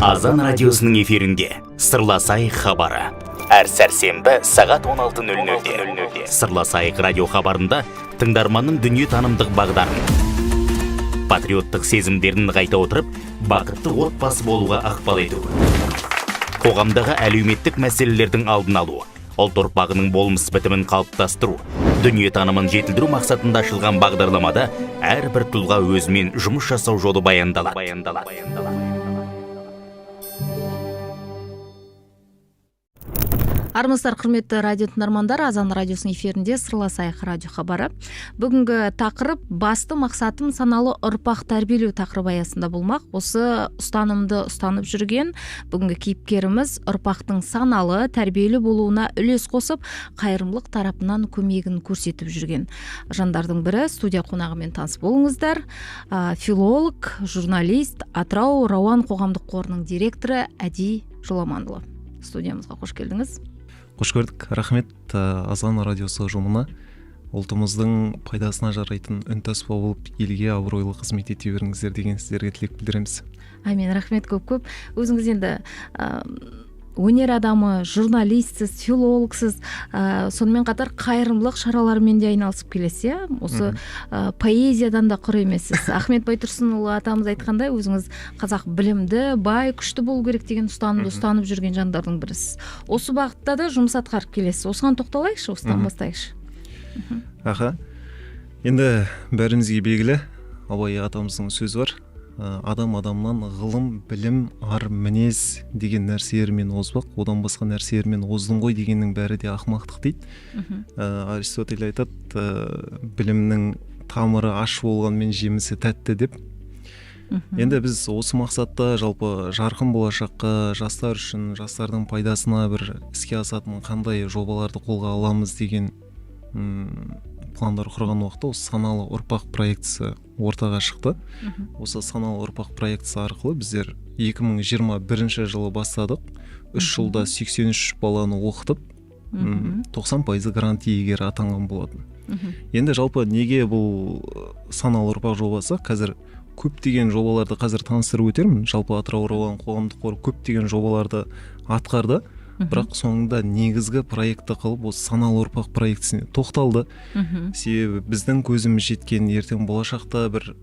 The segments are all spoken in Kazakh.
Азан радиосының эфирінде Сырласайық хабары. Әр сәрсенбі сағат 16:00-де. Сырласайық радио хабарында тыңдарманның дүние танымдық бағдарын, патриоттық сезімдерін қайта отырып, бақытты отбасы болуға ықпал ету, қоғамдағы әлеуметтік мәселелердің алдын алу, ұлт ұрпағының болмыс бітімін қалыптастыру, дүние танымын жетілдіру мақсатында ашылған бағдарламада әрбір тұлға өзімен жұмыс жасау жолы баяндалады. Армысыздар, құрметті радио тыңдармандар, Азан радиосының эфирінде Сырласайық радио хабары. Бүгінгі тақырып басты мақсатым саналы ұрпақ тәрбиелеу тақырыбы аясында болмақ. Осы ұстанымды ұстанып жүрген бүгінгі кейіпкеріміз ұрпақтың саналы тәрбиелі болуына үлес қосып, қайырымдылық тарапынан көмегін көрсетіп жүрген жандардың бірі. Студия қонағымен таныс болыңыздар. Филолог, журналист, Атырау Рауан қоғамдық қорының директоры Әди Жоламанұлы. Студиямызға қош келдіңіз. Қош көрдік. Рахмет Азан радиосы ұжымына. Ұлтымыздың пайдасына жарайтын үнтаспа болып елге абыройлы қызмет ете беріңіздер деген сіздерге тілек білдіреміз. Амин, рахмет көп. Өзіңіз енді өнер адамы, журналистсіз, филологсыз, сонымен қатар қайырымдылық шараларымен де айналысып келесіз. Осы поэзиядан да құр емессіз. Ахмет Байтұрсынұлы атамыз айтқандай, өзіңіз қазақ білімді, бай, күшті болу керек деген ұстанымды ұстанып жүрген жандардың бірісіз. Осы бағытта да жұмыс атқарып келесіз. Осыған тоқталайықшы, осыдан бастайықшы. Енді бәрімізге белгілі, Абай атамыздың сөзі бар. Адам адамнан ғылым, білім, ар, мінез деген нәрселермен озбақ, одан басқа нәрселермен оздың ғой дегеннің бәрі де ақымақтық дейді. Аристотель айтады, білімнің тамыры аш болғанмен жемісі тәтті деп. Енді біз осы мақсатта жалпы жарқын болашаққа, жастар үшін, жастардың пайдасына бір іске асатын қандай жобаларды қолға аламыз деген пландар құрған уақытта осы саналы ұрпақ проектісі ортаға шықты. Осы саналы ұрпақ проектісі арқылы біздер 2021 жылы бастадық. 3 жылда 83 баланы оқытып, 90% грант иегері атанған болатын. Енді жалпы неге бұл саналы ұрпақ жобасы? Қазір көптеген жобаларды қазір таныстырып өтермін. Жалпы Атырау Рауан қоғамдық қоры көптеген жобаларды атқарды. Бірақ соңында негізгі проекті қылып осы саналы ұрпақ проектісіне тоқталды. Себебі біздің көзіміз жеткен ертең болашақта бір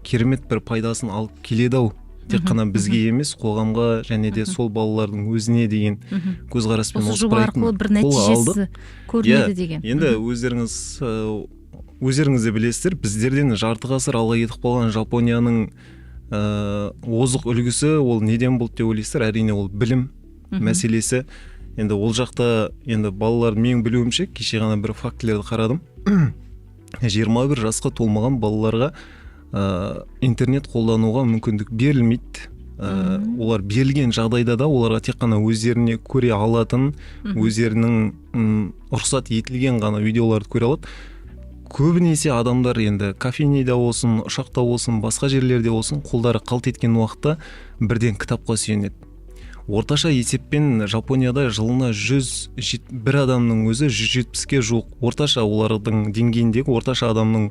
керемет бір пайдасын алып келеді-ау. Тек қана бізге емес, қоғамға және де сол балалардың өзіне деген көзқараспен осы проекттің бір нәтижесі көрінеді деген. Енді өздеріңіз де білесіздер, біздерден жарты ғасыр алға кетіп қалған Жапонияның озық үлгісі ол неден болды деп ойлайсыздар? Әрине ол білім мәселесі. Енді ол жақта енді балалар, мен білуімше, кеше ғана бір фактілерді қарадым. 21 жасқа толмаған балаларға интернет қолдануға мүмкіндік берілмейді. Олар берілген жағдайда да оларға тек қана өздеріне көре алатын, өздерінің рұқсат етілген ғана видеоларды көре алады. Көбінесе адамдар енді кафенеде болсын, ұшақта болсын, басқа жерлерде болсын, қолдары қалт еткен уақытта бірден кітапқа сүйенеді. Орташа есеппен Жапонияда жылына бір адамның өзі 170-ке жуық, орташа олардың деңгейіндегі орташа адамның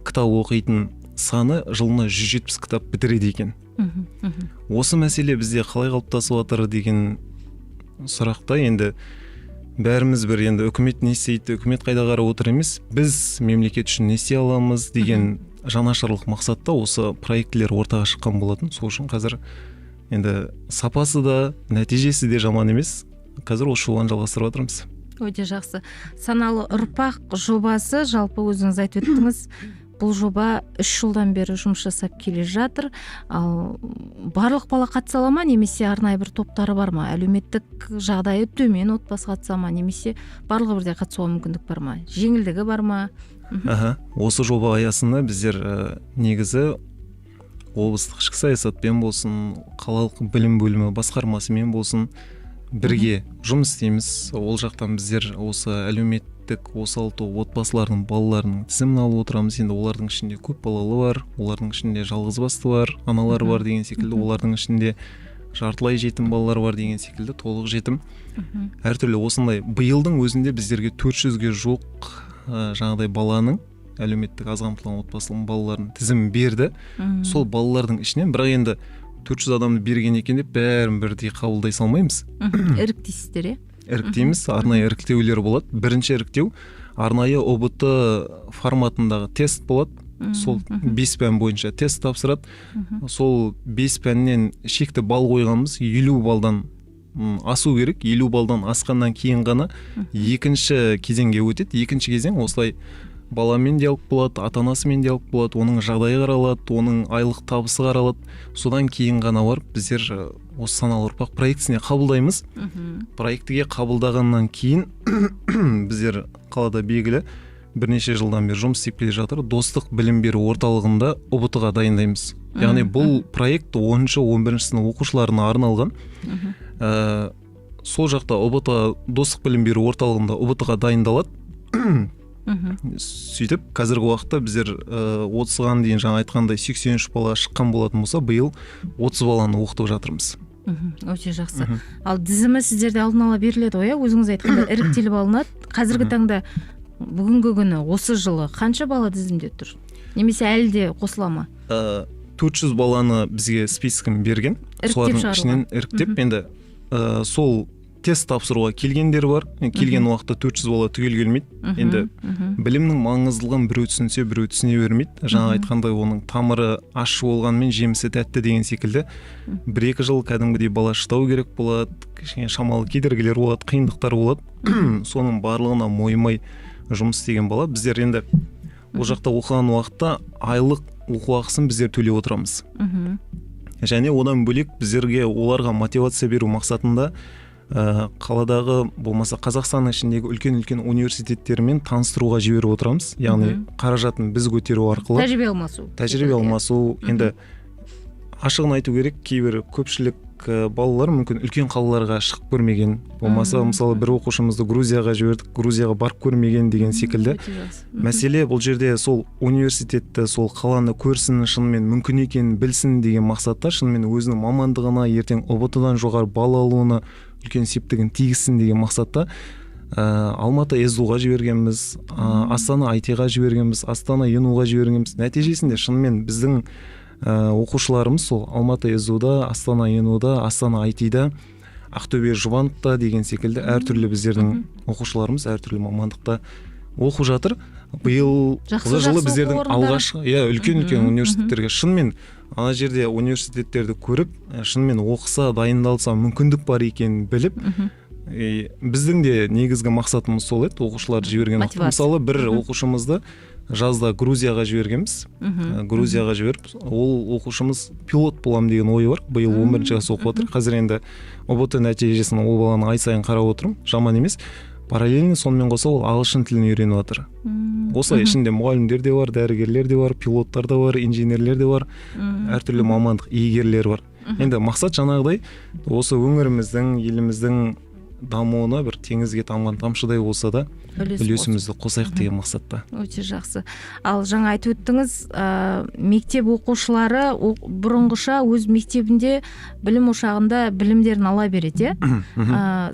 кітап оқитын саны жылына 170 кітап бітіреді екен. Осы мәселе бізде қалай қалыптасып жатыр деген сұрақта енді бәріміз бір енді үкімет не істейді, үкімет қайда қарап отыр емес, біз мемлекет үшін не істей аламыз деген жанашырлық мақсатта осы проектілер ортаға шыққан болатын. Сол үшін қазір енді сапасы да, нәтижесі де жаман емес. Қазір осы жолын жалғастырып жатырмыз. Өте жақсы. Саналы ұрпақ жобасы, жалпы өзіңіз айтып өттіңіз, бұл жоба 3 жылдан бері жұмыс жасап келе жатыр. Ал барлық бала қатыса ала ма, немесе арнайы бір топтары бар ма? Әлеуметтік жағдайы төмен отбасы қатыса ма, немесе барлығы бірдей қатысуға мүмкіндік бар ма? Жеңілдігі бар ма? Осы жоба аясында біздер негізі облыстық ішкі саясатпен болсын, қалалық білім бөлімі басқармасымен болсын, бірге жұмыс істейміз. Ол жақтан біздер осы әлеуметтік осал топ отбасылардың балаларының тізімін алып отырамыз. Енді олардың ішінде көп балалы бар, олардың ішінде жалғызбасты бар, аналар бар деген секілді, олардың ішінде жартылай жетім балалар бар деген секілді, толық жетім. Әртүрлі осындай биылдың өзінде біздерге 400-ге жуық жаңағыдай баланың әлеуметтік аз қамтылған отбасының балаларының тізімін берді. Сол балалардың ішінен бірақ енді 400 адамды берген екен деп бәрін бірдей қабылдай салмаймыз. Іріктейсіздер, иә? Іріктейміз, арнайы іріктеулер болады. Бірінші іріктеу арнайы ОБТ форматындағы тест болады. Сол 5 пән бойынша тест тапсырады. Сол 5 пәннен шекті балл қойғанбыз, 50 балдан асу керек. 50 балдан асқаннан кейін ғана екінші кезеңге өтеді. Екінші кезең осылай баламен диалог болады, ата-анасымен диалог болады, оның жағдайы қаралады, оның айлық табысы қаралады. Содан кейін ғана барып біздер осы саналы ұрпақ проектісіне қабылдаймыз. Проектіге қабылдағаннан кейін біздер қалада белгілі бірнеше жылдан бері жұмыс істеп келе жатыр. Достық білім беру орталығында ОБТ-ға дайындаймыз. Яғни бұл проект 10-11 сынып оқушыларына арналған. Сол жақта ОБТ достық білім беру орталығында ОБТ-ға дайындалады. Сөйтіп қазіргі уақытта біздер 30-ға дейін жаңа айтқандай 83 бала шыққан болатын болса, биыл 30 баланы оқытып жатырмыз. Өте жақсы. Ал тізімі сіздерде алдын ала беріледі ғой, өзіңіз айтқанда іріктеліп алынады. Қазіргі таңда бүгінгі күні осы жылы қанша бала тізімде тұр? Немесе әлі де қосыла ма? 400 баланы бізге спискін берген. Солардың ішінен іріктеп, енді сол тест тапсыруға келгендер бар. Келген уақытта 400 бала түгел келмейді. Енді білімнің маңыздылығын біреу түсінсе, біреу түсіне бермейді. Жаңа айтқандай оның тамыры ащы болғанмен жемісі тәтті деген секілді. 1-2 жыл кәдімгідей бала шыдау керек болады. Кішкене шамалы кедергілер болады, қиындықтар болады. Соның барлығына мойымай жұмыс істеген бала. Біздер енді ол жақта оқыған уақытта айлық оқу ақысын біздер төлеп отырамыз. Және одан бөлек біздерге оларға мотивация беру мақсатында қаладағы болмаса Қазақстан ішіндегі үлкен-үлкен университеттермен таныстыруға жіберіп отырамыз. Яғни қаражатын біз көтеру арқылы тәжірибе алмасу. Енді ашығын айту керек, кейбір көпшілік балалар мүмкін үлкен қалаларға шығып көрмеген, болмаса мысалы бір оқушымызды Грузияға жібердік, Грузияға барып көрмеген деген секілді. Мәселе бұл жерде сол университетті, сол қаланы көрсін, шынымен мүмкін екенін білсін деген мақсатта, шынымен өзінің мамандығына, ертең ОБТ-дан жоғары балл алуына үлкен септігін тигізсін деген мақсатта Алматы СДУ-ға жібергенбіз, Астана IT-ға жібергенбіз, Астана ЕНУ-ға жібергенбіз. Нәтижесінде шынымен біздің оқушыларымыз сол Алматы СДУ-да, Астана ЕНУ-да, Астана IT-да, Ақтөбе Жұбановта деген секілді әртүрлі біздердің оқушыларымыз әртүрлі мамандықта оқып жатыр. Биыл жылы біздердің алғашқы үлкен-үлкен университеттерге шынымен ана жерде университеттерді көріп, шынымен оқыса, дайындалса мүмкіндік бар екенін біліп, біздің де негізгі мақсатымыз сол еді, оқушыларды жіберген. Мысалы бір оқушымызды жазда Грузияға жібергенбіз. Грузияға жіберіп, ол оқушымыз пилот болам деген ойы бар. Биыл 11-ші класс оқып отыр. Қазір енді ОБТ нәтижесін ол баланы ай сайын қарап отырмын. Жаман емес. Параллельно сонымен қоса ол ағылшын тілін үйреніп отыр. Осылай ішінде мұғалімдер де бар, дәрігерлер де бар, пилоттар да бар, инженерлер де бар, әртүрлі мамандық иегерлері бар. Енді мақсат жаңағыдай осы өңіріміздің, еліміздің дамуына бір теңізге тамған тамшыдай болса да үлесімізді қосайық деген мақсатта. Өте жақсы. Ал жаңа айтып өттіңіз, мектеп оқушылары бұрынғыша өз мектебінде білім ошағында білімдерін ала береді,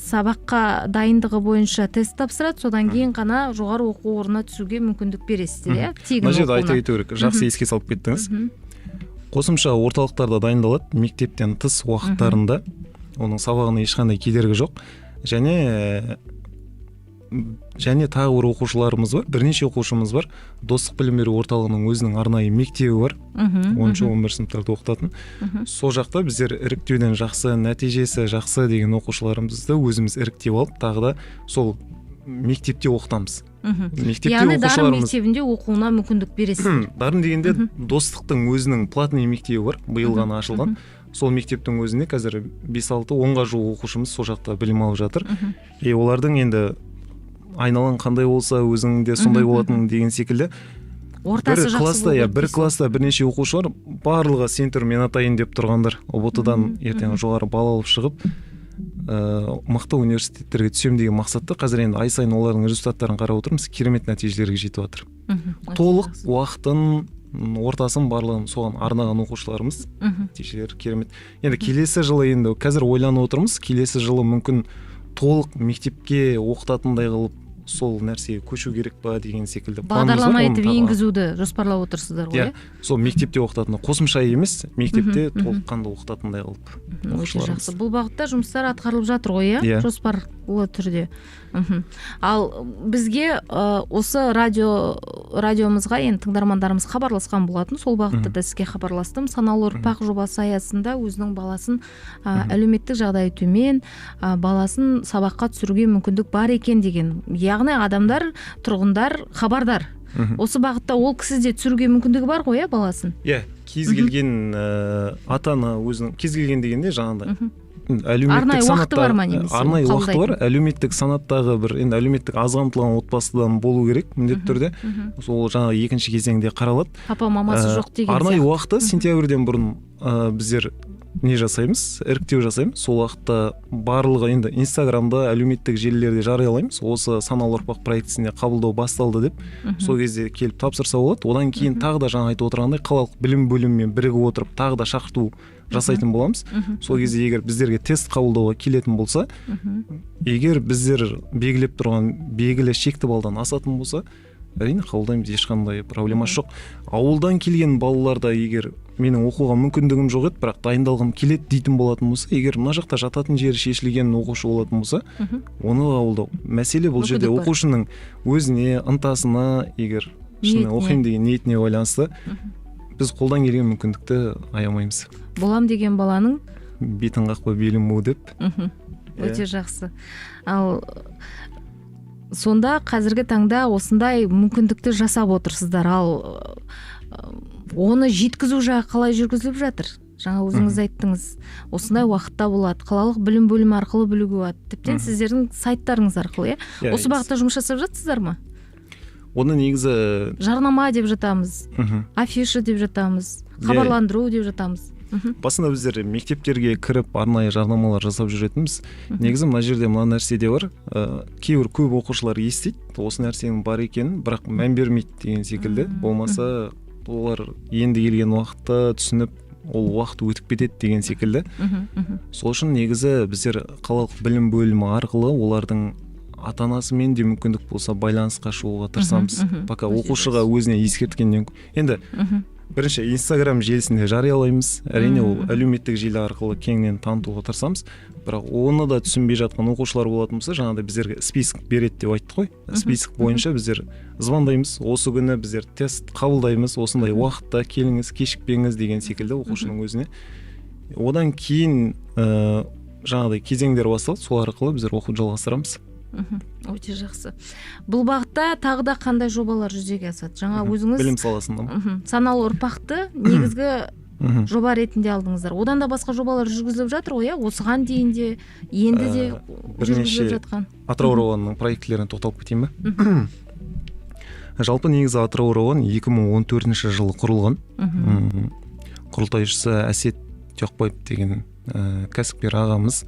сабаққа дайындығы бойынша тест тапсырады, содан кейін ғана жоғары оқу орнына түсуге мүмкіндік бересіздер, Мына жерде айта кету керек, жақсы еске салып кеттіңіз. Қосымша орталықтарда дайындалады, мектептен тыс уақыттарында, оның сабағына ешқандай кедергі жоқ. Және тағы бір оқушыларымыз бар, бірнеше оқушымыз бар. Достық білім беру орталығының өзінің арнайы мектебі бар, 10-11 сыныптарда оқытатын. Сол жақта біздер іріктеуден жақсы, нәтижесі жақсы деген оқушыларымызды өзіміз іріктеп алып, тағы да сол мектепте оқытамыз. Яғни дарын мектебінде оқуына мүмкіндік бересіз. Дарын дегенде достықтың өзінің платный мектебі бар, биыл ғана ашылған. Сол мектептің өзінде қазір 5-6-10-ға жуық оқушымыз сол жақта білім алып жатыр. Олардың енді айналаң қандай болса өзіңде сондай болатын деген секілді. Ортасы жақсы болды. Бір класста бірнеше оқушылар барлығы сен тұр мен атайын деп тұрғандар. ОБТ-дан ертең жоғары балл алып шығып, мықты университеттерге түсем деген мақсатта қазір енді ай сайын олардың результаттарын қарап отырмыз, керемет нәтижелерге жетіп жатыр. Толық уақытын, ортасын барлығын соған арнаған оқушыларымыз, нәтижелері керемет. Енді келесі жылы енді қазір ойланып отырмыз, келесі жылы мүмкін толық мектепке оқытатындай қылып сол нәрсеге көшу керек па деген секілді бағдарлама етіп енгізуді жоспарлап отырсыздар ғой. Сол мектепте оқытатын қосымша емес, мектепте толыққанды оқытатындай қылып. Өте жақсы. Бұл бағытта жұмыстар атқарылып жатыр ғой, жоспарлы түрде. Ал бізге осы радиомызға енді тыңдармандарымыз хабарласқан болатын, сол бағытта да сізге хабарластым. Саналы ұрпақ жобасы аясында өзінің баласын әлеуметтік жағдайы төмен баласын сабаққа түсіруге мүмкіндік бар екен деген. Яғни адамдар, тұрғындар хабардар. Осы бағытта ол кісі де түсіруге мүмкіндігі бар ғой, баласын? Кез келген ата-ана өзінің, кез келген дегенде жаңағыдай арнайы уақыты бар ма немесе? Арнайы уақыты бар. Әлеуметтік санаттағы бір енді әлеуметтік аз қамтылған отбасыдан болу керек міндетті түрде. Сол жаңағы екінші кезеңде қаралады. Папа мамасы жоқ деген. Арнайы уақыты сентябрьден бұрын біздер не жасаймыз, іріктеу жасаймыз. Сол уақытта барлығы енді Инстаграмда, әлеуметтік желілерде жариялаймыз. Осы саналы ұрпақ проектісіне қабылдау басталды деп. Сол кезде келіп тапсырса болады. Одан кейін тағы да жаңа айтып отырғандай қалалық білім бөлімімен бірігіп отырып тағы да шақырту жасайтын боламыз. Сол кезде егер біздерге тест қабылдауға келетін болса, егер біздер белгілеп тұрған белгілі шекті балдан асатын болса, әрине қабылдаймыз, ешқандай проблема жоқ. Ауылдан келген балаларда егер менің оқуға мүмкіндігім жоқ еді, бірақ дайындалғым келеді дейтін болатын болса, егер мына жақта жататын жері шешілген оқушы болатын болса, оны қабылдау. Мәселе бұл жерде оқушының өзіне, ынтасына, егер оқимын деген ниетіне байланысты біз қолдан келген мүмкіндікті аямаймыз. Болам деген баланың бетін қақпа белім му деп. Өте жақсы. Ал сонда қазіргі таңда осындай мүмкіндікті жасап отырсыздар. Ал оны жеткізу жағы қалай жүргізіліп жатыр? Жаңа өзіңіз айттыңыз, осындай уақытта болады, қалалық білім бөлімі арқылы білуге болады. Тіптен сіздердің сайттарыңыз арқылы, осы бағытта жұмыс жасап жатсыздар ма? Оны негізі жарнама деп жатамыз, афиша деп жатамыз, хабарландыру деп жатамыз. Басында біздер мектептерге кіріп арнайы жарнамалар жасап жүретінбіз. Негізі мына жерде мына нәрсе де бар. Кейбір көп оқушылар естиді осы нәрсенің бар екенін, бірақ мән бермейді деген секілді. Болмаса олар енді келген уақытта түсініп, ол уақыт өтіп кетеді деген секілді. Сол үшін негізі біздер қалалық білім бөлімі арқылы олардың ата-анасымен де мүмкіндік болса байланысқа шығуға тырысамыз. Пока оқушыға өзіне ескерткеннен енді бірінші Инстаграм желісінде жариялаймыз. Әрине ол әлеуметтік желі арқылы кеңінен танытуға тырысамыз. Бірақ оны да түсінбей жатқан оқушылар болатын болса, жаңағыдай біздерге список береді деп айттық қой. Список бойынша біздер звондаймыз. Осы күні біздер тест қабылдаймыз. Осындай уақытта келіңіз, кешікпеңіз деген секілді оқушының өзіне. Одан кейін жаңағыдай кезеңдер басталады. Сол арқылы біздер оқуды жалғастырамыз. Өте жақсы. Бұл бағытта тағы да қандай жобалар жүзеге асады? Жаңа өзіңіз білім саласында саналы ұрпақты негізгі жоба ретінде алдыңыздар. Одан да басқа жобалар жүргізіліп жатыр ғой, осыған дейін де, енді де жүргізіліп жатқан. Атырау рауанының проектілеріне тоқталып кетейін бе? Жалпы негізі Атырау рауаны 2014 жылы құрылған. Құрылтайшысы Әсет Тёқбаев деген кәсіпкер ағамыз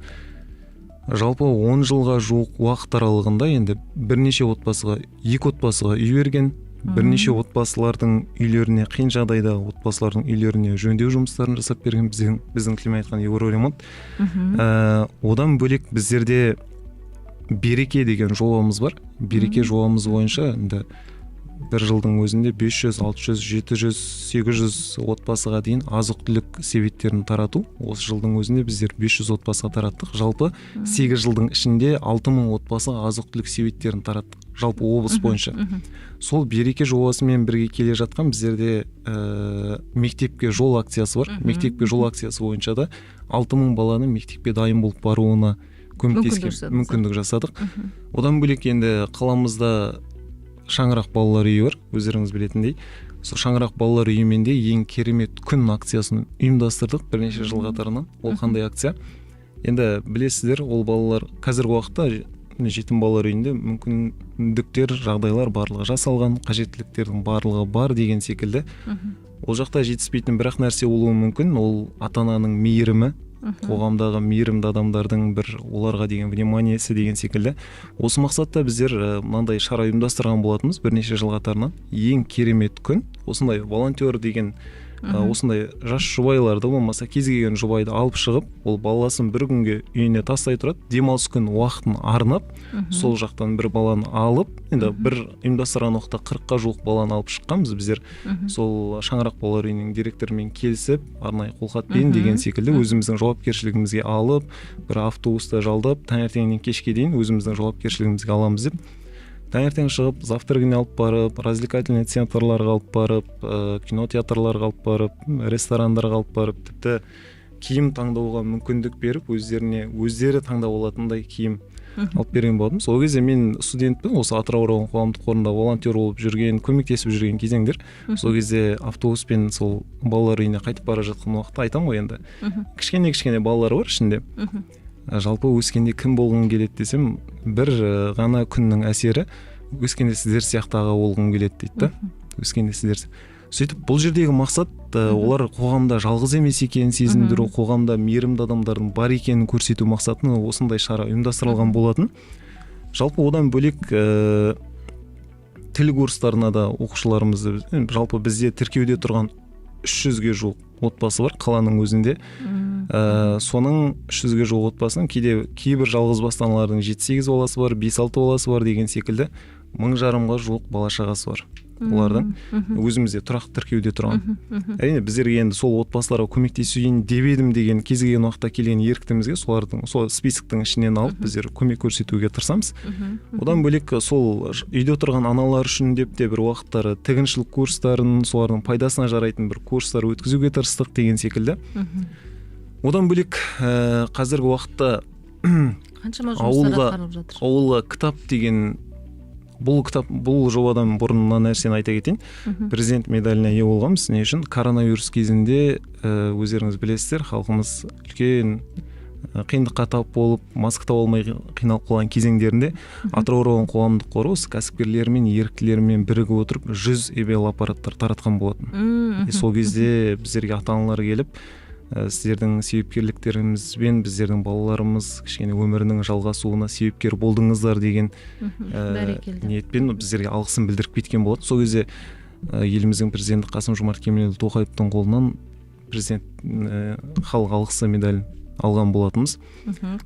жалпы 10 жылға жуық уақыт аралығында енді бірнеше отбасыға, 2 отбасыға үй берген, бірнеше отбасылардың үйлеріне, қиын жағдайда отбасылардың үйлеріне жөндеу жұмыстарын жасап берген, біздің тілмен айтқан евроремонт. Одан бөлек біздерде береке деген жобамыз бар. Береке жобамыз бойынша енді бір жылдың өзінде 500, 600, 700, 800 отбасыға дейін азық-түлік себеттерін тарату. Осы жылдың өзінде біздер 500 отбасыға тараттық. Жалпы 8 жылдың ішінде 6000 отбасыға азық-түлік себеттерін тараттық. Жалпы облыс бойынша. Сол береке жобасымен бірге келе жатқан біздерде мектепке жол акциясы бар. Мектепке жол акциясы бойынша да 6000 баланың мектепке дайын болып баруына көмектескен мүмкіндік жасадық. Одан бөлек енді қаламызда Шаңырақ балалар үйі бар, өздеріңіз білетіндей. Сол Шаңырақ балалар үйімен де ең керемет күн акциясын ұйымдастырдық бірнеше жыл қатарынан. Ол қандай акция? Енді білесіздер, ол балалар қазіргі уақытта жетім балалар үйінде мүмкіндіктер, жағдайлар барлығы жасалған, қажеттіліктердің барлығы бар деген секілді. Ол жақта жетіспейтін бірақ нәрсе болуы мүмкін, ол ата-ананың мейірімі, қоғамдағы мейірімді адамдардың бір оларға деген вниманиесі деген секілді. Осы мақсатта біздер мынандай шара ұйымдастырған болатынбыз бірнеше жыл қатарынан. Ең керемет күн, осындай волонтер деген осындай жас жұбайларды болмаса кез келген жұбайды алып шығып, ол баласын бір күнге үйіне тастай тұрады, демалыс күн уақытын арнап, сол жақтан бір баланы алып, енді бір ұйымдастырған уақытта 40-қа жуық баланы алып шыққанбыз біздер. Сол Шаңырақ балалар үйінің директорымен келісіп, арнайы қолхатпен деген секілді өзіміздің жауапкершілігімізге алып, бір автобуста жалдап, таңертеңнен кешке дейін өзіміздің жауапкершілігімізге аламыз деп, таңертең шығып, завтрагіне алып барып, развлекательный центрларға алып барып, кинотеатрларға алып барып, ресторандарға алып барып, тіпті киім таңдауға мүмкіндік беріп, өздері таңдап алатындай киім алып берген болдым. Сол кезде мен студентпін, осы Атырау аудандық қоғамдық қорында волонтер болып жүрген, көмектесіп жүрген кезеңдер. Сол кезде автобуспен сол балалар үйіне қайтып бара жатқан уақытта айтамын ғой, енді кішкене балалар бар ішінде. Жалпы өскенде кім болғың келеді десем, бір ғана күннің әсері өскенде сіздер сияқты аға болғым келеді дейді да. Өскенде сіздер. Сөйтіп бұл жердегі мақсат олар қоғамда жалғыз емес екенін сезіндіру, қоғамда мейірімді адамдардың бар екенін көрсету мақсатына осындай шара ұйымдастырылған болатын. Жалпы одан бөлек тіл курстарына да оқушыларымызды, жалпы бізде тіркеуде тұрған 300-ге жуық отбасы бар қаланың өзінде. Соның 300-ге жуық отбасының кейбір жалғыз басты аналардың 7-8 баласы бар, 5-6 баласы бар деген секілді 1000-ға жуық бала шағасы бар. Олардың өзімізде тұрақты тіркеуде тұрған. Әрине біздерге енді сол отбасыларға көмектесейін деп едім деген кез келген уақытта келген еріктімізге сол списоктың ішінен алып біздер көмек көрсетуге тырысамыз. Одан бөлек сол үйде отырған аналар үшін деп те бір уақыттары тігіншілік курстарын, солардың пайдасына жарайтын бір курстар өткізуге тырыстық деген секілді. Одан бөлек қазіргі уақытта қаншама жұмыстар атқарылып жатыр. Ауылға кітап деген бұл жобадан бұрын мына нәрсені айта кетейін. Президент медаліне ие болғанбыз. Не үшін? Коронавирус кезінде өздеріңіз білесіздер, халқымыз үлкен қиындыққа тап болып, маска таба алмай қиналып қалған кезеңдерінде Атырау аудандық қоғамдық қоры осы кәсіпкерлермен, еріктілермен бірігіп отырып 100 ЭБЛ аппараттар таратқан болатын. Сол кезде біздерге ата-аналар келіп, сіздердің себепкерліктеріңізбен біздердің балаларымыз кішкене өмірінің жалғасуына себепкер болдыңыздар деген ниетпен біздерге алғысын білдіріп кеткен болады. Сол кезде еліміздің президенті Қасым-Жомарт Кемелұлы Тоқаевтың қолынан президент халық алғысы медалін алған болатынбыз.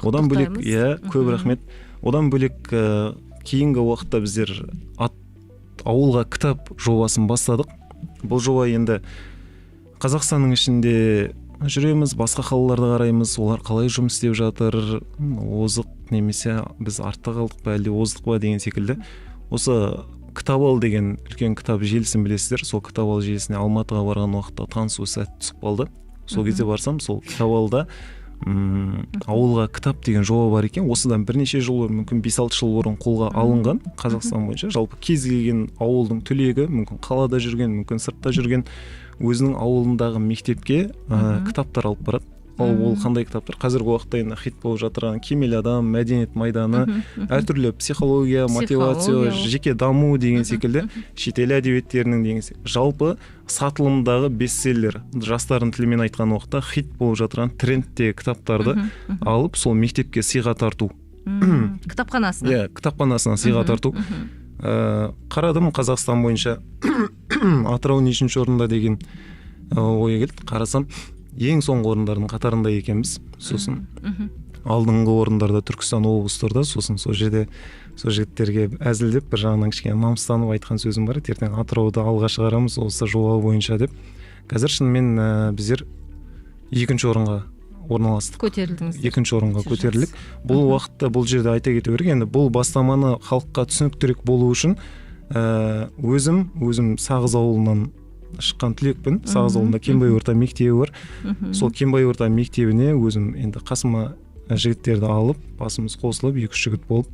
Одан бөлек, көп рахмет. Одан бөлек кейінгі уақытта біздер ауылға кітап жобасын бастадық. Бұл жоба енді Қазақстанның ішінде жүреміз, басқа қалаларды қараймыз, олар қалай жұмыс істеп жатыр, озық немесе біз артта қалдық па, әлде оздық па деген секілді. Осы кітап ал деген үлкен кітап желісін білесіздер. Сол кітап ал желісіне Алматыға барған уақытта танысу сәт түсіп қалды. Сол кезде барсам, сол кітап алда ауылға кітап деген жоба бар екен. Осыдан бірнеше жыл бұрын, мүмкін 5-6 жыл бұрын қолға алынған Қазақстан бойынша. Жалпы кез келген ауылдың түлегі, мүмкін қалада жүрген, мүмкін сыртта жүрген, өзінің ауылындағы мектепке кітаптар алып барады. Ол қандай кітаптар? Қазіргі уақытта енді хит болып жатырған Кемел адам, мәдениет майданы, әртүрлі психология, мотивация, жеке даму деген секілді, шетел әдебиеттерінің деген секілді. Жалпы сатылымдағы бестселлер, жастардың тілімен айтқан уақытта хит болып жатырған трендтегі кітаптарды алып, сол мектепке сыйға тарту. Кітапханасына. Кітапханасына сыйға тарту. Қарадым, Қазақстан бойынша Атырау 3-ші орында деген ой келді. Қарасам, ең соңғы орындардың қатарында екенбіз. Сосын алдыңғы орындарда Түркістан облыстарда, сосын сол жерде сол жігіттерге әзілдеп бір жағынан кішкене намыстанып айтқан сөзім бар. Ертең Атырауды алға шығарамыз осы жоба бойынша деп. Қазір шынымен біздер 2-ші орынға орналастық. Көтерілдіңіз. 2-ші орынға көтерілдік. Бұл уақытта бұл жерде айта кету керек. Енді бұл бастаманы халыққа түсініктірек болу үшін өзім Сағыз ауылынан шыққан түлекпін. Сағыз ауылында Кенбай орта мектебі бар. Сол Кенбай орта мектебіне өзім енді қасыма жігіттерді алып, басымыз қосылып, 2-3 жігіт болып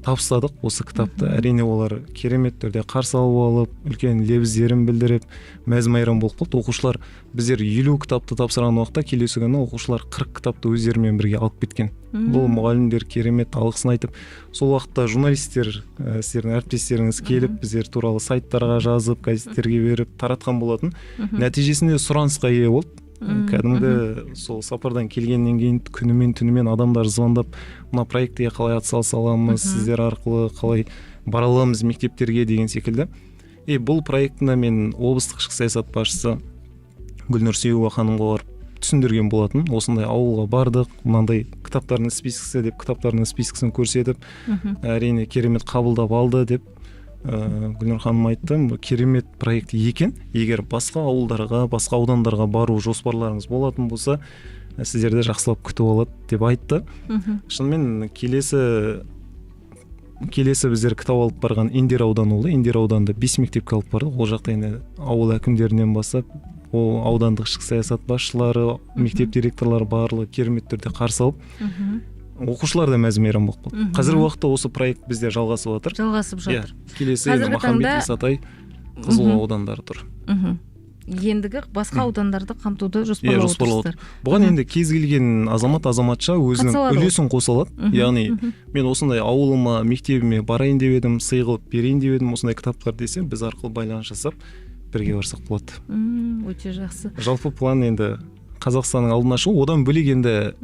табыстадық осы кітапты. Әрине олар керемет түрде қарсы алып алып, үлкен лебіздерін білдіріп, мәз-майрам болып қалды. Оқушылар біздер 50 кітапты тапсырған уақытта келесі күні оқушылар 40 кітапты өздерімен бірге алып кеткен. Бұл мұғалімдер керемет алғысын айтып, сол уақытта журналистер, сіздердің әріптестеріңіз келіп, біздер туралы сайттарға жазып, газеттерге беріп таратқан болатын. Нәтижесінде сұранысқа ие болды. Кәдімгі сол сапардан келгеннен кейін күнімен түнімен адамдар звондап, мына проектіге қалай атсалыса аламыз, сіздер арқылы қалай бара аламыз мектептерге деген секілді. Бұл проектіні мен облыстық ішкі саясат басшысы Гүлнұр Сейуова ханымға барып түсіндірген болатын. Осындай ауылға бардық, мынандай кітаптардың спискісі деп кітаптардың спискісін көрсетіп, әрине керемет қабылдап алды деп Гүлнұр ханым айтты, керемет проект екен. Егер басқа ауылдарға, басқа аудандарға бару жоспарларыңыз болатын болса, сіздерді жақсылап күтіп алады деп айтты. Шынымен келесі біздер кітап алып барған Индер ауданы болды. Индер ауданында 5 мектепке алып бардық. Ол жақта енді ауыл әкімдерінен бастап, ол аудандық ішкі саясат басшылары, мектеп директорлары барлығы керемет түрде қарсы алып, оқушылар да мәз-мейрам болып қалды. Қазіргі уақытта осы проект бізде жалғасып жатыр. Келесі енді Махамбет Исатай, Қызылорда аудандары тұр. Ендігі басқа аудандарды қамтуды жоспарлап отырсыздар. Бұған енді кез келген азаматша өзінің үлесін қоса алады. Яғни мен осындай ауылыма, мектебіме барайын деп едім, сый қылып берейін деп едім, осындай кітаптар десе, біз арқылы байланыс жасап бірге барсақ болады. Өте жақсы. Жалпы план енді Қазақстанның алдына шығу, одан бөлек енді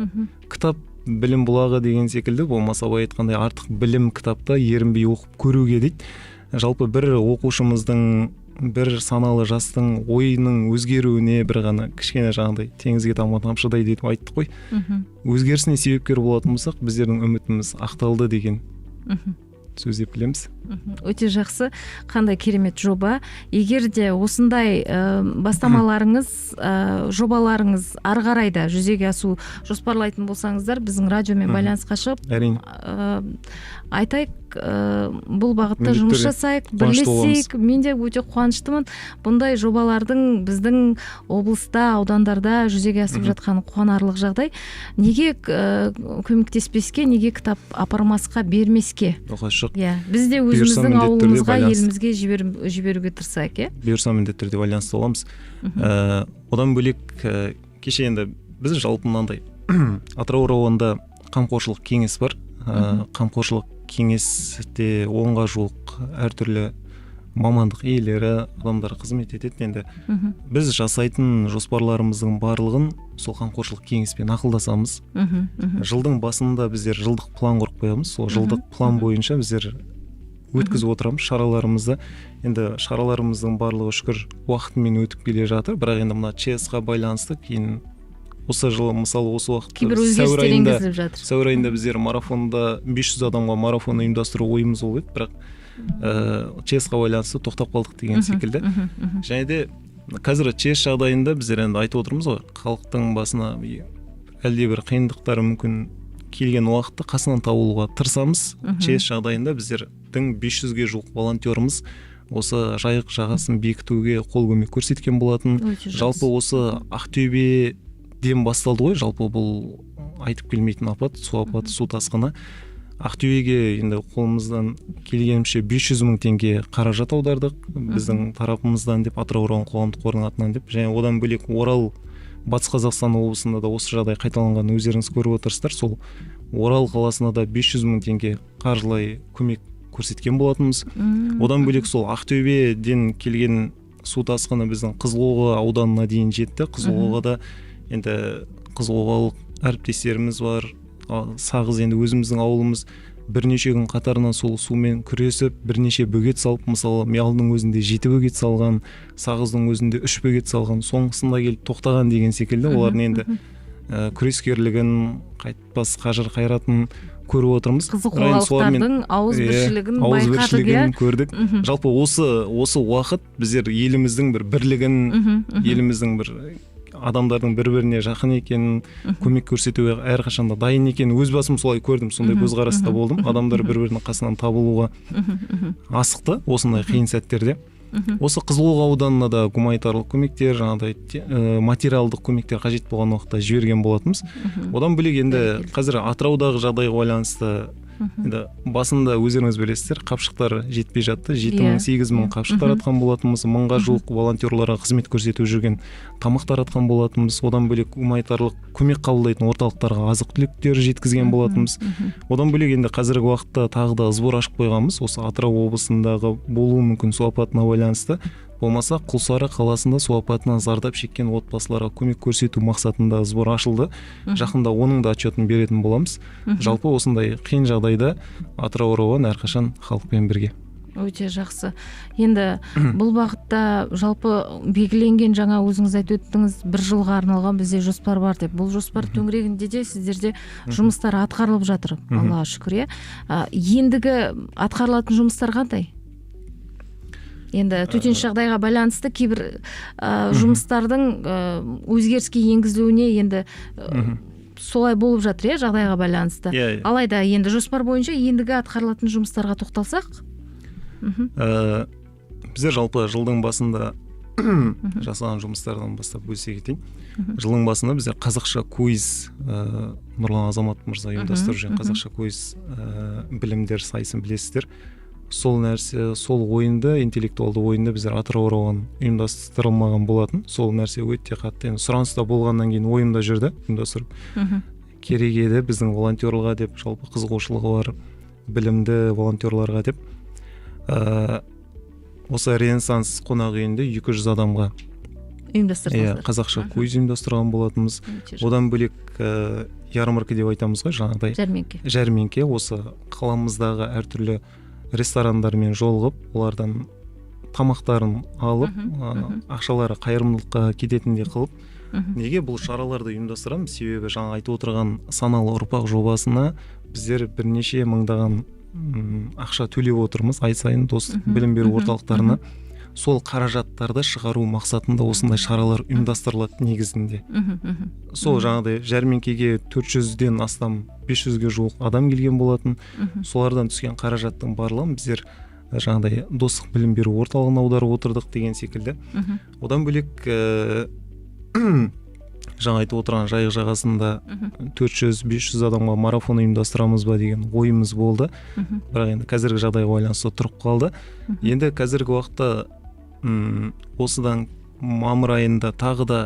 кітап білім бұлағы деген секілді, болмаса абай айтқандай артық білім кітапта ерінбей оқып көруге дейді. Жалпы бір оқушымыздың, бір саналы жастың ойының өзгеруіне бір ғана кішкене жаңағыдай теңізге тамған тамшыдай деп айттық қой. Өзгерісіне себепкер болатын болсақ, біздердің үмітіміз ақталды деген сөз деп білеміз. Өте жақсы, қандай керемет жоба. Егер де осындай бастамаларыңыз, жобаларыңыз ары қарай да жүзеге асу жоспарлайтын болсаңыздар, біздің радиомен байланысқа шығып, айтайық, бұл бағытта жұмыс жасайық, бірлесейік. Мен де өте қуаныштымын. Бұндай жобалардың біздің облыста, аудандарда жүзеге асып жатқан қуанарлық жағдай. Неге көмектеспеске, неге кітап апармасқа, бермеске? Біз де өзіміздің ауылымызға, елімізге жіберуге тырысайық. Бұйырса міндетті түрде байланысты боламыз. Одан бөлек кеше енді біз жалпы мынандай Атырау районында қамқоршылық кеңес бар. Қамқоршылық кеңесте 10-ға жуық әртүрлі мамандық иелері, адамдар қызмет етеді. Енді біз жасайтын жоспарларымыздың барлығын сол қамқоршылық кеңеспен ақылдасамыз. Жылдың басында біздер жылдық план құрып қоямыз. Сол жылдық план бойынша біздер өткізіп отырамыз шараларымызды. Енді шараларымыздың барлығы шүкір уақытымен өтіп келе жатыр. Бірақ енді мына ЧС-ға байланысты кейін осы жылы, мысалы осы уақытта сәуір айында біздер марафонда 500 адамға марафон ұйымдастыру ойымыз болып еді, бірақ ЧС-ға байланысты тоқтап қалдық деген секілді. Және де қазір ЧС жағдайында біздер енді айтып отырмыз ғой, халықтың басына әлде бір қиындықтары мүмкін келген уақытта қасынан табылуға тырысамыз. ЧС жағдайында біздердің 500-ге жуық волонтеріміз осы жайық жағасын бекітуге қол көмек көрсеткен болатын. Жалпы осы Ақтөбе дем басталды ғой, жалпы бұл айтып келмейтін апат, су апаты, су тасқыны. Ақтөбеге енді қолымыздан келгенімше 500 мың теңге қаражат аудардық, біздің тарапымыздан деп, Атырау район қоғамдық қорының атынан деп, және одан бөлек Орал, Батыс Қазақстан облысында да осы жағдай қайталанған өздеріңіз көріп отырсыздар. Сол Орал қаласына да 500 мың теңге қаржылай көмек көрсеткен болатынбыз. Одан бөлек сол Ақтөбеден келген су тасқыны біздің Қызылоға ауданына дейін жетті. Қызылоғада енді қызылоғалық әріптестеріміз бар. Сағыз енді өзіміздің ауылымыз бірнеше күн қатарынан сол сумен күресіп, бірнеше бөгет салып, мысалы Миялдың өзінде 7 бөгет салған, Сағыздың өзінде 3 бөгет салған, соңғысында келіп тоқтаған деген секілді. Олардың енді күрескерлігін, қайтпас қажыр қайратын көріп отырмыз. Қызылоғалықтардың ауызбіршілігін көрдік. Жалпы осы уақыт біздер еліміздің бір бірлігін, еліміздің бір адамдардың бір-біріне жақын екенін, көмек көрсетуге әрқашанда дайын екенін өз басым солай көрдім, сондай көзқараста болдым. Адамдар бір-бірінің қасынан табылуға асықты осындай қиын сәттерде. Осы Қызылоға ауданына да гуманитарлық көмектер, жаңағыдай материалдық көмектер қажет болған уақытта жіберген болатынбыз. Одан бөлек енді қазір Атыраудағы жағдайға байланысты енді басында өздеріңіз білесіздер, қапшықтар жетпей жатты. 7-8 мың қапшық таратқан болатынбыз, 1000-ға жуық волонтерларға қызмет көрсетіп жүрген тамақ таратқан болатынбыз. Одан бөлек гуманитарлық көмек қабылдайтын орталықтарға азық-түліктер жеткізген болатынбыз. Одан бөлек енді қазіргі уақытта тағы да сбор ашып қойғанбыз. Осы Атырау облысындағы болуы мүмкін су апатына байланысты, болмаса Құлсары қаласында су апатынан зардап шеккен отбасыларға көмек көрсету мақсатында сбор ашылды. Жақында оның да отчетін беретін боламыз. Жалпы осындай қиын жағдайда Атырау районы әрқашан халықпен бірге. Өте жақсы. Енді бұл бағытта жалпы белгіленген, жаңа өзіңіз айтып өттіңіз, 1 жылға арналған бізде жоспар бар деп. Бұл жоспар төңірегінде де сіздерде жұмыстар атқарылып жатыр, Аллаға шүкір. Ендігі атқарылатын жұмыстар қандай? Енді төтенше жағдайға байланысты кейбір жұмыстардың өзгеріске енгізілуіне енді солай болып жатыр, жағдайға байланысты. Алайда енді жоспар бойынша ендігі атқарылатын жұмыстарға тоқталсақ? Біздер жалпы жылдың басында жасаған жұмыстардан бастап бөлісе кетейін. Жылдың басында біздер қазақша квиз, Нұрлан Азамат мырза ұйымдастырып жүрген қазақша квиз білімдер сайысын білесіздер. Сол нәрсе, сол ойынды, интеллектуалды ойынды біздер Атыраудан ұйымдастырылмаған болатын. Сол нәрсе өте қатты сұраныста болғаннан кейін ойымда жүрді, ұйымдастырып. Керек еді біздің волонтерларға деп, жалпы қызығушылығы бар білімді волонтерларға деп. Осы Ренессанс қонақ үйінде 200 адамға ұйымдастырдыңыздар. Қазақша квиз ұйымдастырған болатынбыз. Одан бөлек ярмарка деп айтамыз ғой, жаңағыдай. Жәрмеңке осы қаламыздағы әртүрлі ресторандармен жолығып, олардан тамақтарын алып, ақшалары қайырымдылыққа кететіндей қылып. Неге бұл шараларды ұйымдастырамыз? Себебі жаңа айтып отырған саналы ұрпақ жобасына біздер бірнеше мыңдаған ақша төлеп отырмыз ай сайын достық білім беру орталықтарына. Сол қаражаттарды шығару мақсатында осындай шаралар ұйымдастырылады негізінде. Сол жаңағыдай жәрмеңкеге 400-ден астам 500-ге жуық адам келген болатын. Солардан түскен қаражаттың барлығын біздер жаңағыдай достық білім беру орталығына аударып отырдық деген секілді. Одан бөлек жаңа айтып отырған жайық жағасында 400-500 адамға марафон ұйымдастырамыз ба деген ойымыз болды. Бірақ енді қазіргі жағдайға байланысты тұрып қалды. Енді қазіргі уақытта осыдан мамыр айында тағы да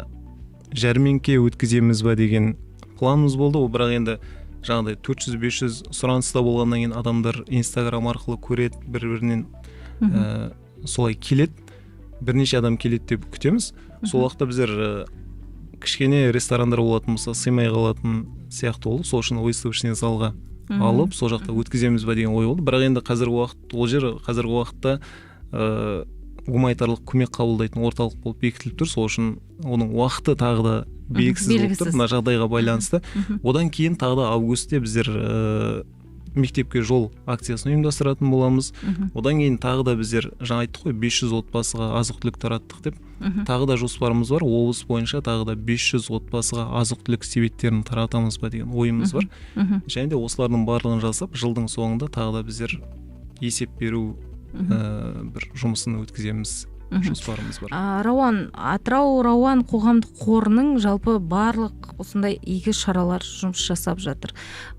жәрмеңке өткіземіз ба деген планымыз болды. Бірақ енді жаңағыдай 400-500 сұраныста болғаннан кейін адамдар Инстаграм арқылы көреді, бір-бірінен солай келеді. Бірнеше адам келеді деп күтеміз. Сол уақытта біздер кішкене ресторандар болатын болса сыймай қалатын сияқты болды. Сол үшін выставочный залға алып, сол жақта өткіземіз ба деген ой болды. Бірақ енді қазіргі уақыт, ол жер қазіргі уақытта гуманитарлық көмек қабылдайтын орталық болып бекітіліп тұр. Сол үшін оның уақыты тағы да белгісіз болып тұр, мына жағдайға байланысты. Одан кейін тағы да августте біздер мектепке жол акциясын ұйымдастыратын боламыз. Одан кейін тағы да біздер жаңа айттық қой, 500 отбасыға азық-түлік тараттық деп. Тағы да жоспарымыз бар, облыс бойынша тағы да 500 отбасыға азық-түлік себеттерін таратамыз ба деген ойымыз бар. Және де осылардың барлығын жасап, жылдың соңында тағы да біздер есеп беру бір жұмысын өткіземіз. Жоспарымыз бар. Атырау Рауан қоғамдық қорының жалпы барлық осындай игі шаралар жұмыс жасап жатыр.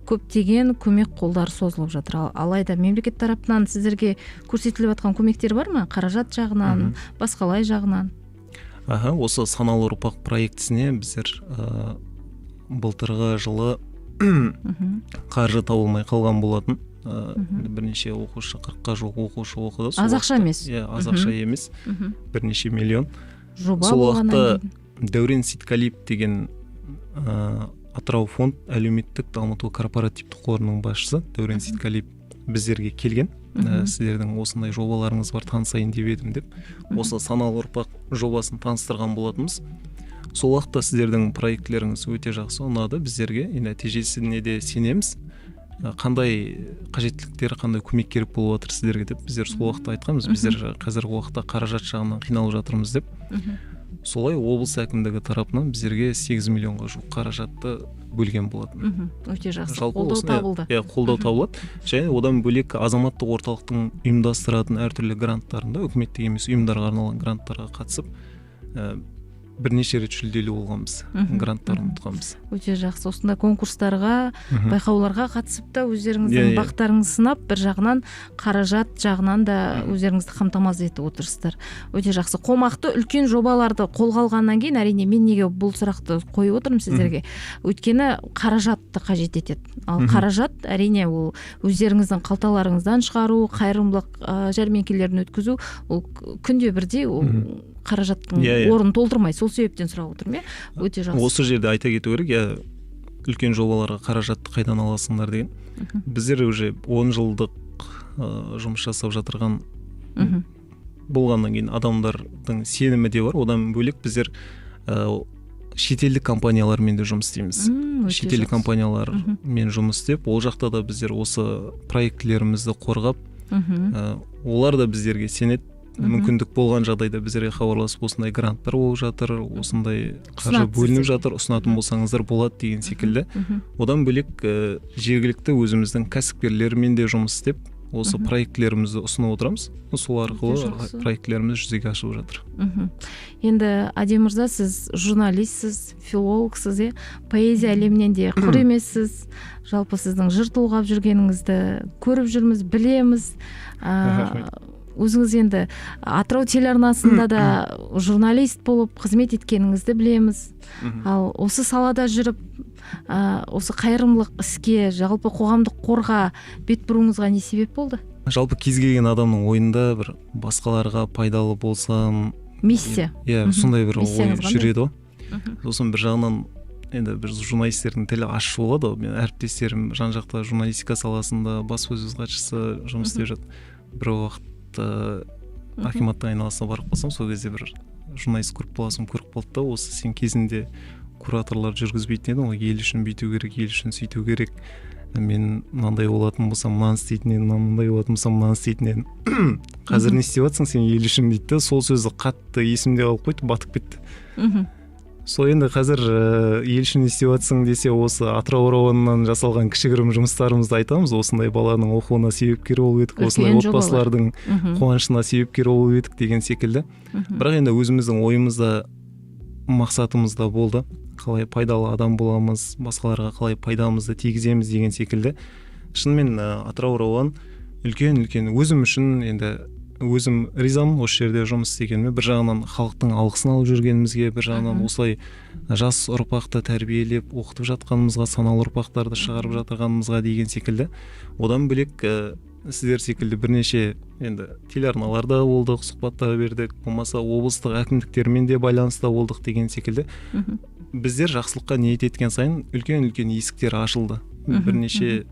Көптеген көмек қолдары созылып жатыр. Алайда мемлекет тарапынан сіздерге көрсетіліп жатқан көмектер бар ма? Қаражат жағынан, басқалай жағынан? Осы саналы ұрпақ проектісіне біздер былтырғы жылы қаржы табылмай қалған болатын. Бірнеше оқушы, 40-қа жуық оқушы оқыды. Аз ақша емес. Аз ақша емес. Бірнеше миллион. Жоба болғаннан кейін. Дәурен Сейткалиев деген Атырау фонд әлеуметтік дамыту корпоративті қорының басшысы Дәурен Сейткалиев біздерге келген. Сіздердің осындай жобаларыңыз бар, танысайын деп едім деп. Осы саналы ұрпақ жобасын таныстырған болатынбыз. Сол уақытта сіздердің проектлеріңіз өте жақсы ұнады біздерге. Нәтижесіне де сенеміз. Қандай қажеттіліктер, қандай көмек керек болып жатыр сіздерге деп біздер сол уақытта айтқанбыз. Біздер қазіргі уақытта қаражат жағынан қиналып жатырмыз деп. Солай облыс әкімдігі тарапынан біздерге 8 миллионға жуық қаражатты бөлген болатын. Өте жақсы. Қолдау табылды. Қолдау табылады. Және одан бөлек азаматтық орталықтың ұйымдастыратын әртүрлі гранттарында, үкіметтік емес ұйымдарға арналған гранттарға қатысып, бірнеше рет жүлделі болғанбыз, гранттарын ұтқанбыз. Өте жақсы. Осындай конкурстарға, байқауларға қатысып та өздеріңіздің бақтарыңызды сынап, бір жағынан қаражат жағынан да өздеріңізді қамтамасыз етіп отырсыздар. Өте жақсы. Қомақты үлкен жобаларды қолға алғаннан кейін, әрине мен неге бұл сұрақты қойып отырмын сіздерге? Өйткені қаражатты қажет етеді. Ал қаражат әрине ол өздеріңіздің қалталарыңыздан шығару, қайырымдылық жәрмеңкелерін өткізу, ол күнде бірдей қаражаттың орнын толтырмай, сол себептен сұрап отырмын. Өте жақсы. Осы жерде айта кету керек, үлкен жобаларға қаражатты қайдан аласыңдар деген. Біздер уже 10 жылдық жұмыс жасап жатырған болғаннан кейін адамдардың сенімі де бар. Одан бөлек біздер шетелдік компаниялармен де жұмыс істейміз. Шетелдік компаниялармен жұмыс істеп, ол жақта да біздер осы проектілерімізді қорғап, олар да біздерге сенеді. Мүмкіндік болған жағдайда біздерге хабарласып, осындай гранттар болып жатыр, осындай қаржы бөлініп жатыр, ұсынатын болсаңыздар болады деген секілді. Одан бөлек жергілікті өзіміздің кәсіпкерлермен де жұмыс істеп, осы проектілерімізді ұсынып отырамыз. Сол арқылы проектілеріміз жүзеге асып жатыр. Енді Адем мырза, сіз журналистсіз, филологсыз, поэзия әлемінен де құр емессіз. Жалпы сіздің жыр толғап жүргеніңізді көріп жүрміз, білеміз. Өзіңіз енді Атырау телеарнасында да журналист болып қызмет еткеніңізді білеміз. Ал осы салада жүріп, осы қайырымдылық іске, жалпы қоғамдық қорға бет бұруыңызға не себеп болды? Жалпы кез келген адамның ойында бір басқаларға пайдалы болсам, миссия. Сондай бір ой жүреді ғой. Сосын бір жағынан енді бір журналистердің тілі ащы болады ғой. Мен әріптестерім жан-жақта журналистика саласында баспасөз хатшысы жұмыс істеп жатыр. Бір уақыт акиматтың айналасына барып қалсам, сол кезде бір журналист көріп қалды да, осы сен кезінде кураторлар жүргізбейтін еді ғой, ел үшін бүйту керек, ел үшін сөйту керек, мен мынандай болатын болсам мынаны істейтін едім, мынандай болатын болсам мынаны істейтін едім, қазір не істеп жатсың сен ел үшін дейді да. Сол сөзі қатты есімде қалып қойды, батып кетті. Сол енді қазір ел үшін не істеп жатсың десе, осы Атырау районынан жасалған кішігірім жұмыстарымызды айтамыз. Осындай баланың оқуына себепкер болып едік, осындай отбасылардың қуанышына себепкер болып едік деген секілді. Бірақ енді өзіміздің ойымызда, мақсатымызда болды. Қалай пайдалы адам боламыз, басқаларға қалай пайдамызды тигіземіз деген секілді. Шынымен Атырау районы үлкен өзім үшін енді өзім ризамын осы жерде жұмыс істегеніме. Бір жағынан халықтың алғысын алып жүргенімізге, бір жағынан осылай жас ұрпақты тәрбиелеп оқытып жатқанымызға, саналы ұрпақтарды шығарып жатырғанымызға деген секілді. Одан бөлек сіздер секілді бірнеше енді телеарналарда болдық, сұхбаттар бердік, болмаса облыстық әкімдіктермен де байланыста болдық деген секілді. Біздер жақсылыққа ниет еткен сайын үлкен есіктер ашылды. Бірнеше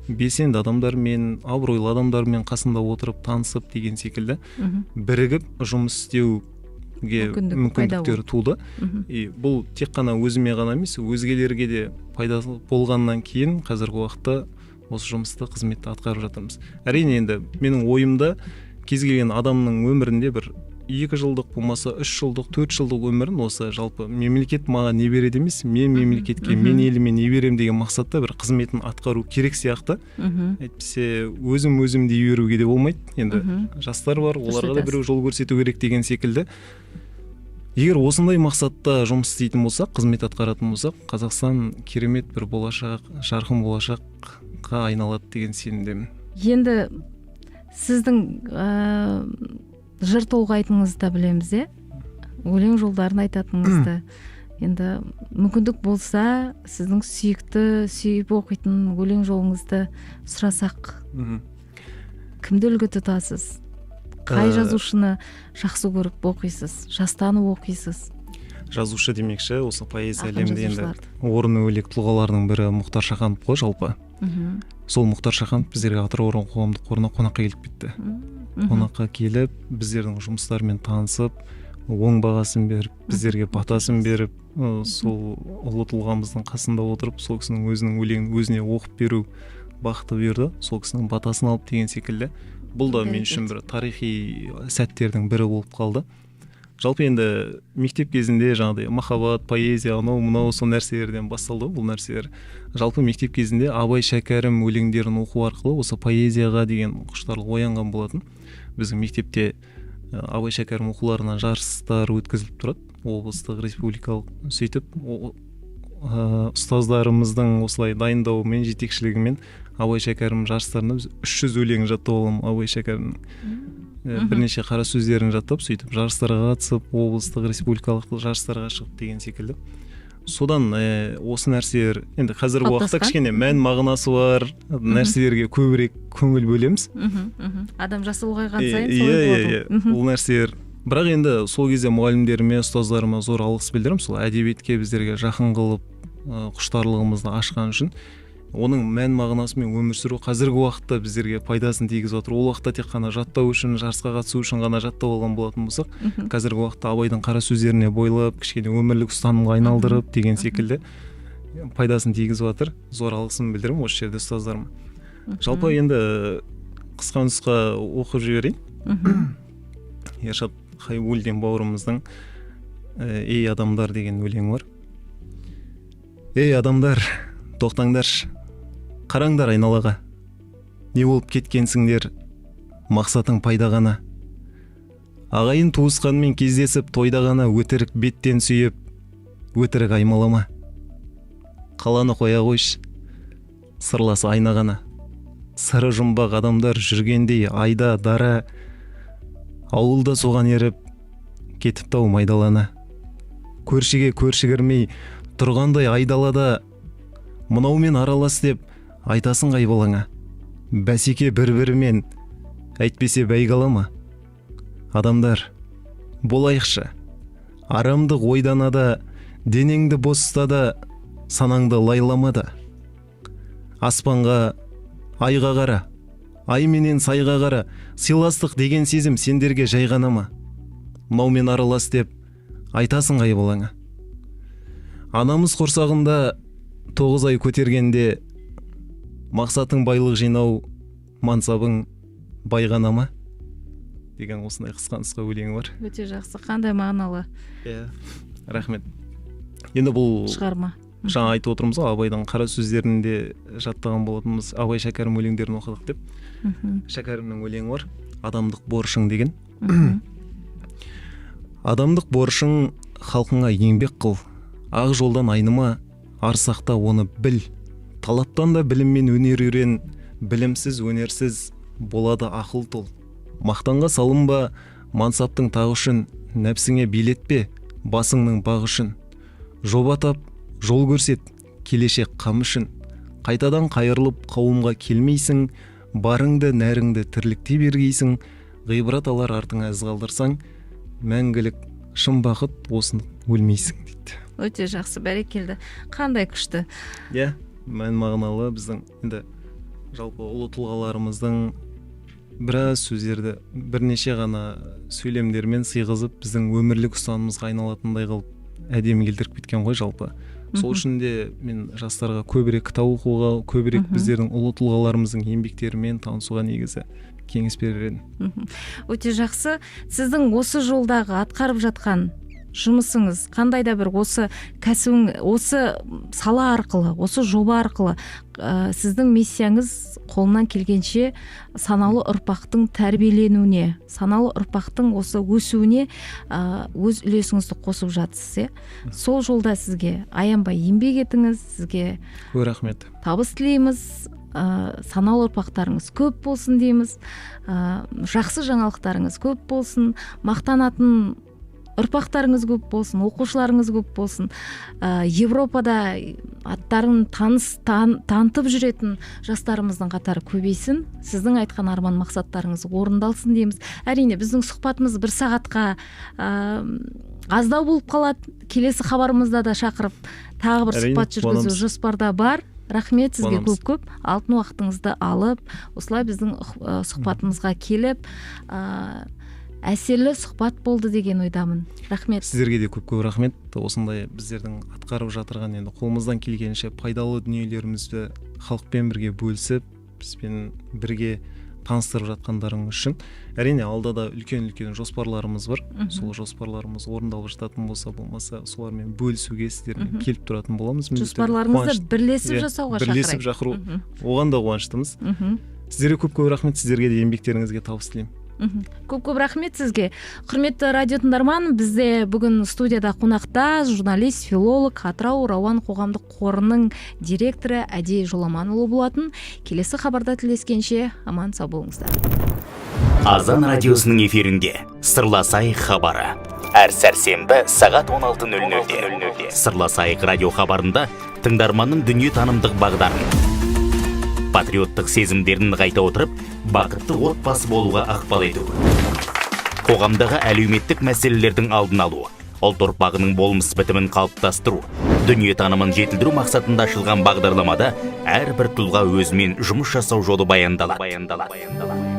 белсенді адамдармен, абыройлы адамдармен қасында отырып танысып деген секілді бірігіп жұмыс істеуге мүмкіндіктер туды. Бұл тек қана өзіме ғана емес, өзгелерге де пайдалы болғаннан кейін қазіргі уақытта осы жұмысты, қызметті атқарып жатырмыз. Әрине енді менің ойымда кез келген адамның өмірінде бір 2 жылдық болмаса 3 жылдық, 4 жылдық өмірін осы жалпы мемлекет маған не береді емес, мен мемлекетке, мен еліме не берем деген мақсатта бір қызметін атқару керек сияқты. Әйтпесе өзім дей беруге де болмайды. Енді жастар бар, оларға да біреу жол көрсету керек деген секілді. Егер осындай мақсатта жұмыс істейтін болсақ, қызмет атқаратын болсақ, Қазақстан керемет бір болашақ, жарқын болашаққа айналады деген сенімдемін. Енді сіздің жыр толғайтыныңызды білеміз, өлең жолдарын айтатыныңызды. Енді мүмкіндік болса, сіздің сүйіп оқитын өлең жолыңызды сұрасақ, кімді үлгі тұтасыз? Қай жазушыны жақсы көріп оқисыз, жастанып оқисыз? Жазушы демекші, осы поэзия әлемінде енді орны бөлек тұлғалардың бірі Мұхтар Шаханов қой жалпы. Сол Мұхтар Шаханов біздерге Атырау қоғамдық қорына қонаққа келіп кетті. Қонаққа келіп, біздердің жұмыстармен танысып, оң бағасын беріп, біздерге батасын беріп, сол ұлы тұлғамыздың қасында отырып, сол кісінің өзінің өлеңін өзіне оқып беру бақыты берді. Сол кісінің батасын алып деген секілді. Бұл да мен үшін бір тарихи сәттердің бірі болып қалды. Жалпы енді мектеп кезінде жаңағыдай махаббат, поэзия, анау сол нәрселерден басталды бұл нәрселер. Жалпы мектеп кезінде Абай Шәкәрім өлеңдерін оқу арқылы осы поэзияға деген құштарлық оянған болатын. Біздің мектепте Абай Шәкәрім оқуларынан жарыстар өткізіліп тұрады, облыстық, республикалық. Сөйтіп ұстаздарымыздың осылай дайындауымен, жетекшілігімен Абай Шәкәрім жарыстарында біз 300 өлең жаттап алған. Абай Шәкәрімнің бірнеше қара сөздерін жаттап, сөйтіп жарыстарға қатысып, облыстық, республикалық жарыстарға шығып деген секілді. Содан осы нәрселер енді қазіргі уақытта кішкене мән мағынасы бар нәрселерге көбірек көңіл бөлеміз. Адам жасы ұлғайған сайын солай болады. Бұл нәрселер. Бірақ енді сол кезде мұғалімдеріме, ұстаздарыма зор алғыс білдіремін. Сол әдебиетке біздерге жақын қылып, құштарлығымызды ашқан үшін. оның мән мағынасымен өмір сүру қазіргі уақытта біздерге пайдасын тигізіп отыр. Ол уақытта тек қана жаттау үшін, жарысқа қатысу үшін ғана жаттап алған болатын болсақ, қазіргі уақытта Абайдың қара сөздеріне бойлап, кішкене өмірлік ұстанымға айналдырып деген секілді пайдасын тигізіп отыр. Зор алғысым білдіремін осы жерде ұстаздарыма. Жалпы енді қысқа нұсқа оқып жіберейін. Ершат Хайбулдин бауырымыздың «Ей адамдар» деген өлеңі бар. Ей адамдар, тоқтаңдаршы, қараңдар айналаға. Не болып кеткенсіңдер, мақсатың пайда ғана. Ағайын туысқанмен кездесіп тойда ғана өтірік беттен сүйіп, өтірік аймалама. Қаланы қоя қойшы, сырласы айна ғана. Сыры жұмбақ адамдар жүргендей айда дара, ауылда соған еріп, кетіп тау майдалана. Көршіге көрші кірмей тұрғандай айдалада, мынаумен аралас деп айтасың қай балаңа. Бәсеке бір-бірімен әйтпесе бәйгалама. Адамдар, болайықшы, арамдық ойданада, денеңді бостада, санаңды лайламада. Аспанға, айға қара, ай менен сайға қара, сыйластық деген сезім сендерге жай ғана ма? Мынаумен аралас деп айтасың қай балаңа. Анамыз құрсағында 9 ай көтергенде, мақсатың байлық жинау, мансабың бай ғана ма? Деген осындай қысқа өлеңі бар. Өте жақсы, қандай мағыналы. Рахмет. Енді бұл шығарма. Жаңа айтып отырмыз ғой, Абайдың қара сөздерінде жаттаған болатынымыз, Абай Шәкәрім өлеңдерін оқыдық деп. Шәкәрімнің өлеңі бар, адамдық борышың деген. Адамдық борышың халқыңа еңбек қыл, ақ жолдан айныма, арсақта оны біл. Талаптан да білім мен өнер үйрен, білімсіз өнерсіз болады ақыл тол. Мақтанға салынба, мансаптың тағы үшін, нәпсіңе билетпе, басыңның бағы үшін. Жоба тап, жол көрсет, келешек қам үшін. Қайтадан қайырылып қауымға келмейсің, барыңды нәріңді тірлікте бергейсің. Ғибрат алар артыңа із қалдырсаң, мәңгілік шын бақыт осын өлмейсің дейді. Өте жақсы, бәрекелді. Қандай күшті. Мән мағыналы біздің енді жалпы ұлы тұлғаларымыздың біраз сөздерді бірнеше ғана сөйлемдермен сыйғызып біздің өмірлік ұстанымымызға айналатындай қылып әдемі келтіріп кеткен ғой жалпы. Сол үшін де мен жастарға көбірек кітап оқуға, көбірек біздердің ұлы тұлғаларымыздың еңбектерімен танысуға негізі кеңес берер едім. Өте жақсы. Сіздің осы жолдағы атқарып жатқан жұмысыңыз қандай да бір осы кәсібің, осы сала арқылы, осы жоба арқылы сіздің миссияңыз қолынан келгенше саналы ұрпақтың тәрбиеленуіне, саналы ұрпақтың осы өсуіне өз үлесіңізді қосып жатсыз. Сол жолда сізге аянбай еңбек етіңіз, сізге рахмет. Табыс тілейміз. Саналы ұрпақтарыңыз көп болсын дейміз. Жақсы жаңалықтарыңыз көп болсын, мақтанатын ұрпақтарыңыз көп болсын, оқушыларыңыз көп болсын. Европада аттарын танытып жүретін жастарымыздың қатары көбейсін. Сіздің айтқан арман мақсаттарыңыз орындалсын дейміз. Әрине біздің сұхбатымыз 1 сағатқа аздау болып қалады. Келесі хабарымызда да шақырып тағы бір сұхбат жүргізу жоспарда бар. Рахмет сізге көп. Алтын уақытыңызды алып, осылай біздің сұхбатымызға келіп, әсерлі сұхбат болды деген ойдамын. Рахмет. Сіздерге де көп рахмет. Осындай біздердің атқарып жатырған енді қолымыздан келгенше пайдалы дүниелерімізді халықпен бірге бөлісіп, бізбен бірге таныстырып жатқандарыңыз үшін. Әрине алда да үлкен жоспарларымыз бар. Сол жоспарларымыз орындалып жататын болмаса солармен бөлісуге сіздермен келіп тұратын боламыз. Жоспарларыңызды бірлесіп жасауға шақырайық. Бірлесіп шақыру. Оған да қуаныштымыз. Сіздерге көп рахмет. Сіздерге де еңбектеріңізге табыс тілеймін. Көп рахмет сізге. Құрметті радио тыңдарман, бізде бүгін студияда қонақта журналист, филолог, Атырау Рауан қоғамдық қорының директоры Әдей Жоламанұлы болатын. Келесі хабарда тілескенше аман сау болыңыздар. Азан радиосының эфирінде Сырласайық хабары. Әр сәрсенбі сағат 16:00-де. Сырласайық радио хабарында тыңдарманның дүние танымдық бағдарын, патриоттық сезімдерін қайта отырып, бақытты отбасы болуға ықпал ету, қоғамдағы әлеуметтік мәселелердің алдын алу, ұлт ұрпағының болмыс бітімін қалыптастыру, дүниетанымын жетілдіру мақсатында ашылған бағдарламада әрбір тұлға өзімен жұмыс жасау жолы баяндалады.